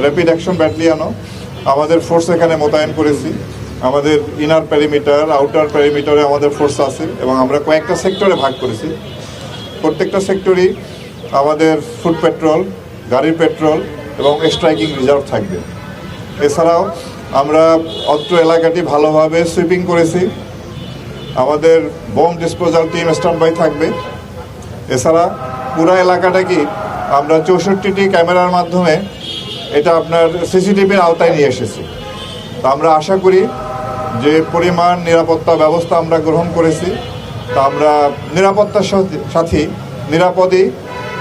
Rapid action ব্যাটালিয়নও আমাদের force এখানে মোতায়েন করেছি। আমাদের ইনার প্যারিমিটার, আউটার প্যারিমিটারে আমাদের ফোর্স আছে এবং আমরা কয়েকটা সেক্টরে ভাগ করেছি। প্রত্যেকটা সেক্টরই আমাদের ফুট পেট্রোল, গাড়ির পেট্রোল এবং স্ট্রাইকিং রিজার্ভ থাকবে। এছাড়াও আমরা অত্র এলাকাটি ভালোভাবে সুইপিং করেছি। আমাদের bomb disposal team stand by থাকবে। এছাড়া পুরো এলাকাটা কি আমরা 64টি ক্যামেরার মাধ্যমে এটা আপনার সিসিটিভির আওতায় নিয়ে এসেছি। তো আমরা আশা করি যে পরিমাণ নিরাপত্তা ব্যবস্থা আমরা গ্রহণ করেছি, তা আমরা নিরাপত্তার সাথে নিরাপদেই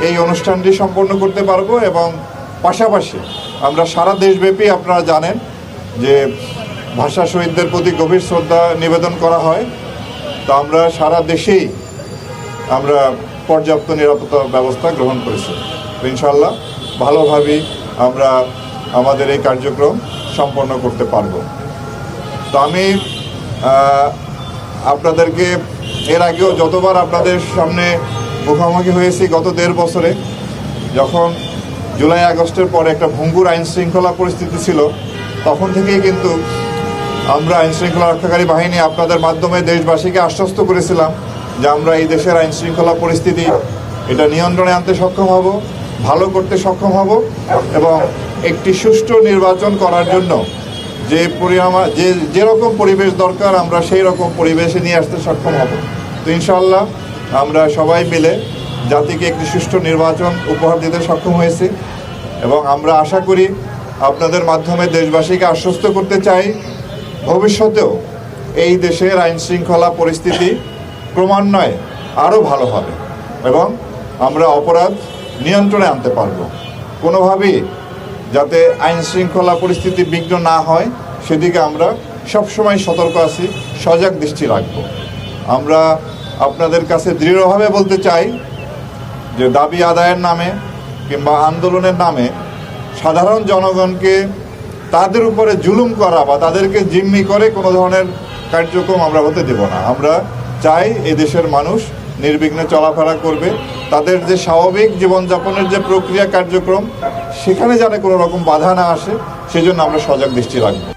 এই অনুষ্ঠানটি সম্পন্ন করতে পারবো। এবং পাশাপাশি আমরা সারা দেশব্যাপী আপনারা জানেন যে ভাষা শহীদদের প্রতি গভীর শ্রদ্ধা নিবেদন করা হয়। তো আমরা সারা দেশেই আমরা পর্যাপ্ত নিরাপত্তা ব্যবস্থা গ্রহণ করেছি। ইনশাআল্লাহ ভালোভাবেই আমরা আমাদের এই কার্যক্রম সম্পন্ন করতে পারব। তো আমি আপনাদেরকে এর আগেও যতবার আপনাদের সামনে মুখোমুখি হয়েছি গত 1.5 বছরে, যখন জুলাই আগস্টের পরে একটা ভঙ্গুর আইন শৃঙ্খলা পরিস্থিতি ছিল, তখন থেকেই কিন্তু আমরা আইন শৃঙ্খলা রক্ষাকারী বাহিনী আপনাদের মাধ্যমে দেশবাসীকে আশ্বস্ত করেছিলাম যে আমরা এই দেশের আইন শৃঙ্খলা পরিস্থিতি এটা নিয়ন্ত্রণে আনতে সক্ষম হব, ভালো করতে সক্ষম হব এবং একটি সুষ্ঠু নির্বাচন করার জন্য যেরকম পরিবেশ দরকার আমরা সেই রকম পরিবেশে নিয়ে আসতে সক্ষম হব। তো ইনশাআল্লাহ আমরা সবাই মিলে জাতিকে একটি সুষ্ঠু নির্বাচন উপহার দিতে সক্ষম হয়েছি এবং আমরা আশা করি আপনাদের মাধ্যমে দেশবাসীকে আশ্বস্ত করতে চাই ভবিষ্যতেও এই দেশের আইন শৃঙ্খলা পরিস্থিতি ক্রমান্বয়ে আরও ভালো হবে এবং আমরা অপরাধ নিয়ন্ত্রণে আনতে পারব। কোনোভাবেই যাতে আইন শৃঙ্খলা পরিস্থিতি বিঘ্ন না হয় সেদিকে আমরা সবসময় সতর্ক আছি, সজাগ দৃষ্টি রাখব। আমরা আপনাদের কাছে দৃঢ়ভাবে বলতে চাই যে দাবি আদায়ের নামে কিংবা আন্দোলনের নামে সাধারণ জনগণকে তাদের উপরে জুলুম করা বা তাদেরকে জিম্মি করে কোনো ধরনের কার্যক্রম আমরা হতে দেব না। আমরা চাই এদেশের মানুষ নির্বিঘ্নে চলাফেরা করবে, তাদের যে স্বাভাবিক জীবনযাপনের যে প্রক্রিয়া কার্যক্রম সেখানে যেন কোনো রকম বাধা না আসে সেজন্য আমরা সজাগ দৃষ্টি রাখব।